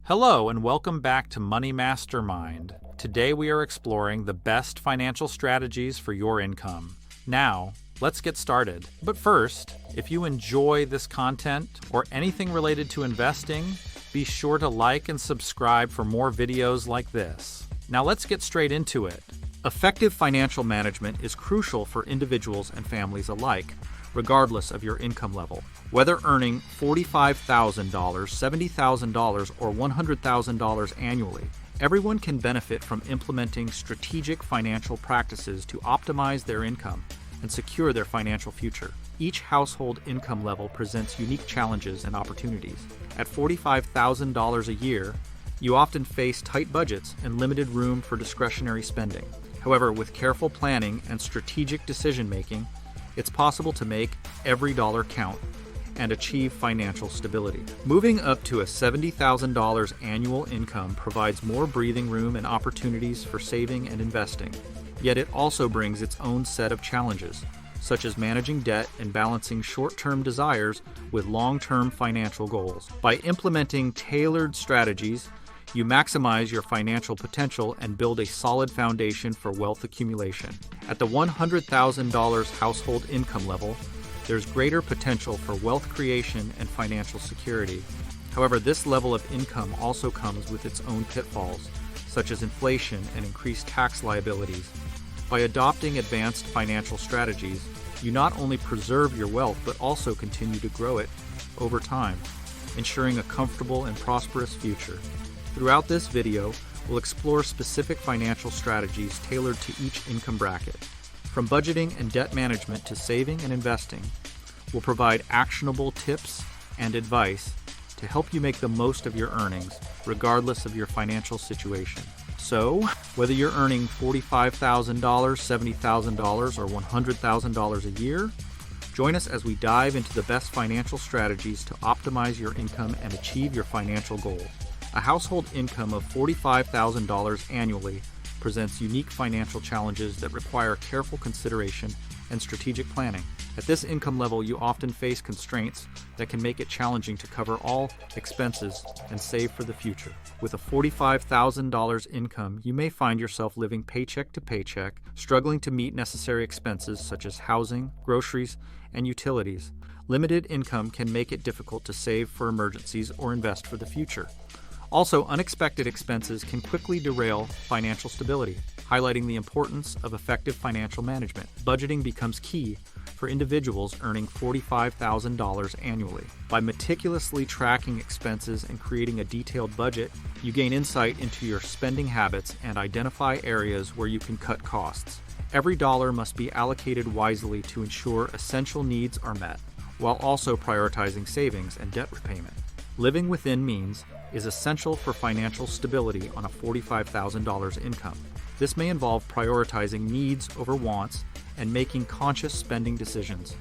Hello and welcome back to MoneyMasterMind. Today we are exploring the best financial strategies for your income. Now, let's get started. But first, if you enjoy this content or anything related to investing, be sure to like and subscribe for more videos like this. Now let's get straight into it. Effective financial management is crucial for individuals and families alike, regardless of your income level. Whether earning $45,000, $70,000, or $100,000 annually, everyone can benefit from implementing strategic financial practices to optimize their income and secure their financial future. Each household income level presents unique challenges and opportunities. At $45,000 a year, you often face tight budgets and limited room for discretionary spending. However, with careful planning and strategic decision-making, it's possible to make every dollar count and achieve financial stability. Moving up to a $70,000 annual income provides more breathing room and opportunities for saving and investing. Yet it also brings its own set of challenges, such as managing debt and balancing short-term desires with long-term financial goals. By implementing tailored strategies, you maximize your financial potential and build a solid foundation for wealth accumulation. At the $100,000 household income level, there's greater potential for wealth creation and financial security. However, this level of income also comes with its own pitfalls, such as inflation and increased tax liabilities. By adopting advanced financial strategies, you not only preserve your wealth but also continue to grow it over time, ensuring a comfortable and prosperous future. Throughout this video, we'll explore specific financial strategies tailored to each income bracket. From budgeting and debt management to saving and investing, we'll provide actionable tips and advice to help you make the most of your earnings, regardless of your financial situation. So, whether you're earning $45,000, $70,000, or $100,000 a year, join us as we dive into the best financial strategies to optimize your income and achieve your financial goals. A household income of $45,000 annually presents unique financial challenges that require careful consideration and strategic planning. At this income level, you often face constraints that can make it challenging to cover all expenses and save for the future. With a $45,000 income, you may find yourself living paycheck to paycheck, struggling to meet necessary expenses such as housing, groceries, and utilities. Limited income can make it difficult to save for emergencies or invest for the future. Also, unexpected expenses can quickly derail financial stability, highlighting the importance of effective financial management. Budgeting becomes key for individuals earning $45,000 annually. By meticulously tracking expenses and creating a detailed budget, you gain insight into your spending habits and identify areas where you can cut costs. Every dollar must be allocated wisely to ensure essential needs are met, while also prioritizing savings and debt repayment. Living within means is essential for financial stability on a $45,000 income. This may involve prioritizing needs over wants and making conscious spending decisions.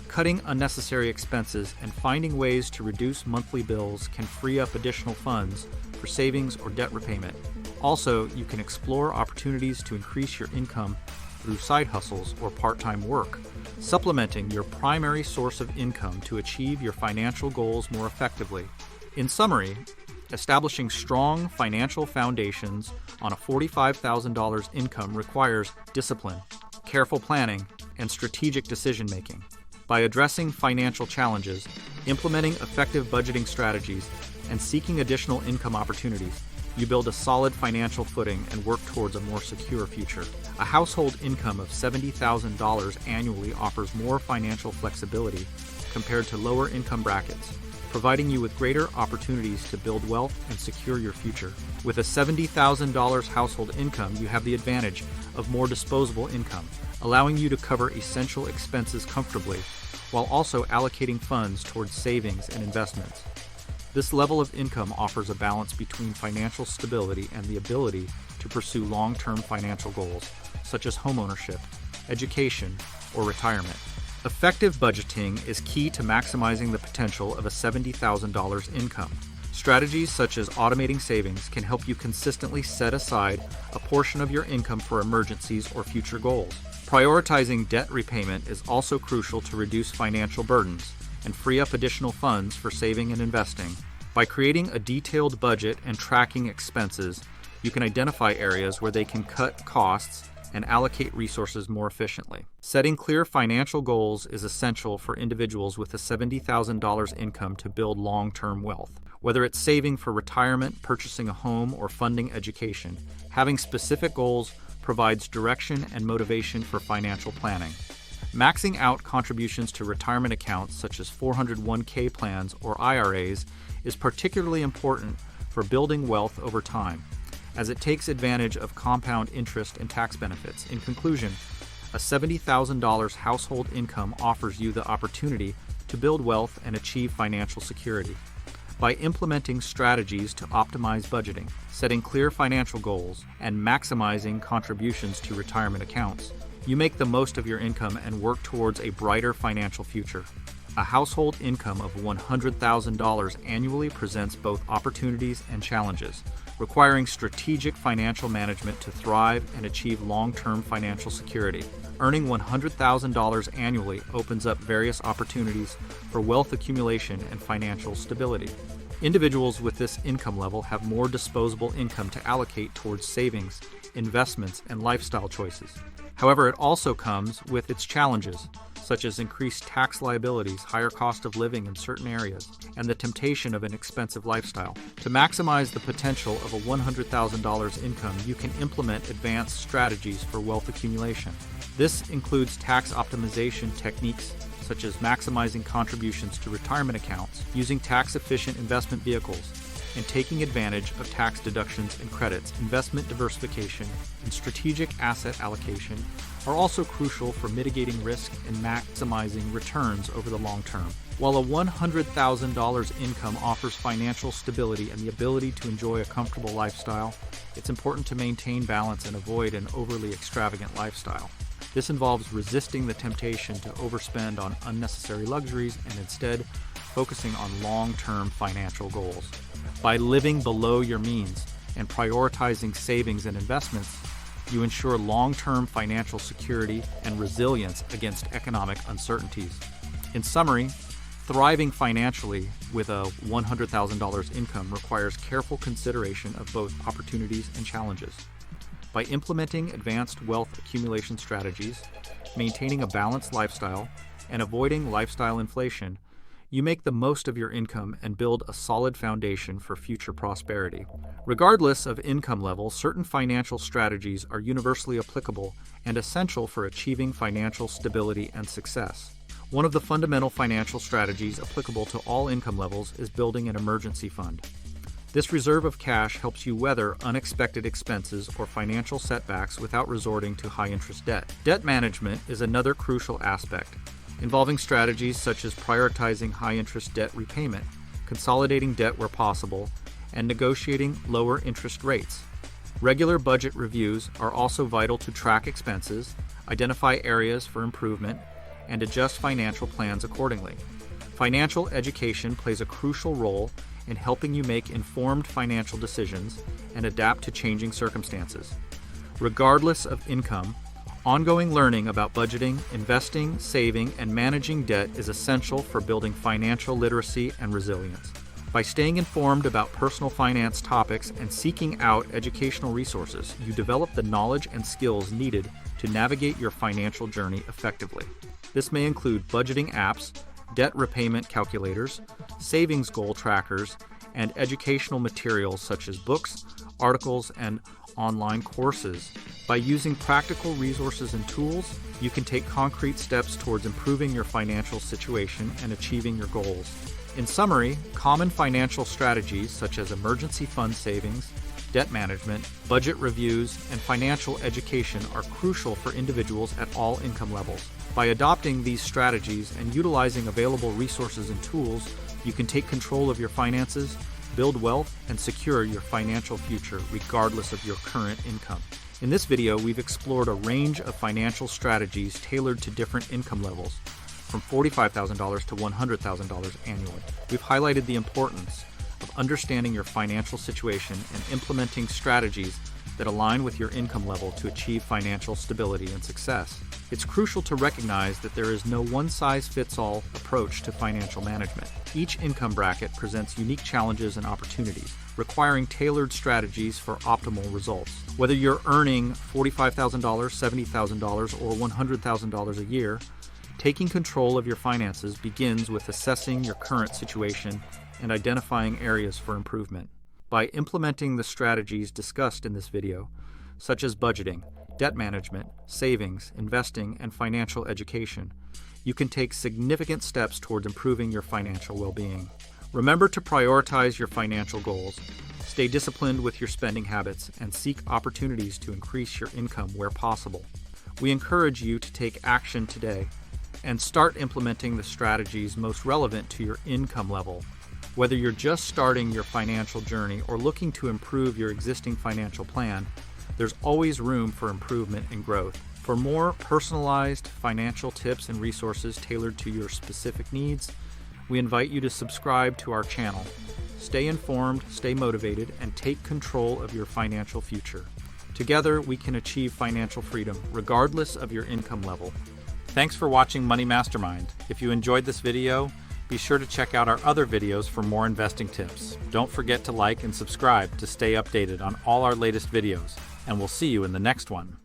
Cutting unnecessary expenses and finding ways to reduce monthly bills can free up additional funds for savings or debt repayment. Also, you can explore opportunities to increase your income through side hustles or part-time work, supplementing your primary source of income to achieve your financial goals more effectively. In summary, establishing strong financial foundations on a $45,000 income requires discipline, careful planning, and strategic decision-making. By addressing financial challenges, implementing effective budgeting strategies, and seeking additional income opportunities, you build a solid financial footing and work towards a more secure future. A household income of $70,000 annually offers more financial flexibility compared to lower income brackets, providing you with greater opportunities to build wealth and secure your future. With a $70,000 household income, you have the advantage of more disposable income, allowing you to cover essential expenses comfortably, while also allocating funds towards savings and investments. This level of income offers a balance between financial stability and the ability to pursue long-term financial goals, such as homeownership, education, or retirement. Effective budgeting is key to maximizing the potential of a $70,000 income. Strategies such as automating savings can help you consistently set aside a portion of your income for emergencies or future goals. Prioritizing debt repayment is also crucial to reduce financial burdens and free up additional funds for saving and investing. By creating a detailed budget and tracking expenses, you can identify areas where they can cut costs and allocate resources more efficiently. Setting clear financial goals is essential for individuals with a $70,000 income to build long-term wealth. Whether it's saving for retirement, purchasing a home, or funding education, having specific goals provides direction and motivation for financial planning. Maxing out contributions to retirement accounts such as 401k plans or IRAs is particularly important for building wealth over time, as it takes advantage of compound interest and tax benefits. In conclusion, a $70,000 household income offers you the opportunity to build wealth and achieve financial security. By implementing strategies to optimize budgeting, setting clear financial goals, and maximizing contributions to retirement accounts, you make the most of your income and work towards a brighter financial future. A household income of $100,000 annually presents both opportunities and challenges, requiring strategic financial management to thrive and achieve long-term financial security. Earning $100,000 annually opens up various opportunities for wealth accumulation and financial stability. Individuals with this income level have more disposable income to allocate towards savings, investments, and lifestyle choices. However, it also comes with its challenges, such as increased tax liabilities, higher cost of living in certain areas, and the temptation of an expensive lifestyle. To maximize the potential of a $100,000 income, you can implement advanced strategies for wealth accumulation. This includes tax optimization techniques such as maximizing contributions to retirement accounts, using tax-efficient investment vehicles, and taking advantage of tax deductions and credits. Investment diversification and strategic asset allocation are also crucial for mitigating risk and maximizing returns over the long term. While a $100,000 income offers financial stability and the ability to enjoy a comfortable lifestyle, it's important to maintain balance and avoid an overly extravagant lifestyle. This involves resisting the temptation to overspend on unnecessary luxuries and instead focusing on long-term financial goals. By living below your means and prioritizing savings and investments, you ensure long-term financial security and resilience against economic uncertainties. In summary, thriving financially with a $100,000 income requires careful consideration of both opportunities and challenges. By implementing advanced wealth accumulation strategies, maintaining a balanced lifestyle, and avoiding lifestyle inflation, you make the most of your income and build a solid foundation for future prosperity. Regardless of income level, certain financial strategies are universally applicable and essential for achieving financial stability and success. One of the fundamental financial strategies applicable to all income levels is building an emergency fund. This reserve of cash helps you weather unexpected expenses or financial setbacks without resorting to high-interest debt. Debt management is another crucial aspect, involving strategies such as prioritizing high-interest debt repayment, consolidating debt where possible, and negotiating lower interest rates. Regular budget reviews are also vital to track expenses, identify areas for improvement, and adjust financial plans accordingly. Financial education plays a crucial role in helping you make informed financial decisions and adapt to changing circumstances. Regardless of income, ongoing learning about budgeting, investing, saving, and managing debt is essential for building financial literacy and resilience. By staying informed about personal finance topics and seeking out educational resources, you develop the knowledge and skills needed to navigate your financial journey effectively. This may include budgeting apps, debt repayment calculators, savings goal trackers, and educational materials such as books, articles, and online courses. By using practical resources and tools, you can take concrete steps towards improving your financial situation and achieving your goals. In summary, common financial strategies such as emergency fund savings, debt management, budget reviews, and financial education are crucial for individuals at all income levels. By adopting these strategies and utilizing available resources and tools, you can take control of your finances, build wealth, and secure your financial future regardless of your current income. In this video, we've explored a range of financial strategies tailored to different income levels, from $45,000 to $100,000 annually. We've highlighted the importance of understanding your financial situation and implementing strategies that align with your income level to achieve financial stability and success. It's crucial to recognize that there is no one-size-fits-all approach to financial management. Each income bracket presents unique challenges and opportunities, requiring tailored strategies for optimal results. Whether you're earning $45,000, $70,000, or $100,000 a year, taking control of your finances begins with assessing your current situation and identifying areas for improvement. By implementing the strategies discussed in this video, such as budgeting, debt management, savings, investing, and financial education, you can take significant steps toward improving your financial well-being. Remember to prioritize your financial goals, stay disciplined with your spending habits, and seek opportunities to increase your income where possible. We encourage you to take action today and start implementing the strategies most relevant to your income level. Whether you're just starting your financial journey or looking to improve your existing financial plan, there's always room for improvement and growth. For more personalized financial tips and resources tailored to your specific needs, we invite you to subscribe to our channel. Stay informed, stay motivated, and take control of your financial future. Together, we can achieve financial freedom regardless of your income level. Thanks for watching Money Mastermind. If you enjoyed this video, be sure to check out our other videos for more investing tips. Don't forget to like and subscribe to stay updated on all our latest videos, and we'll see you in the next one.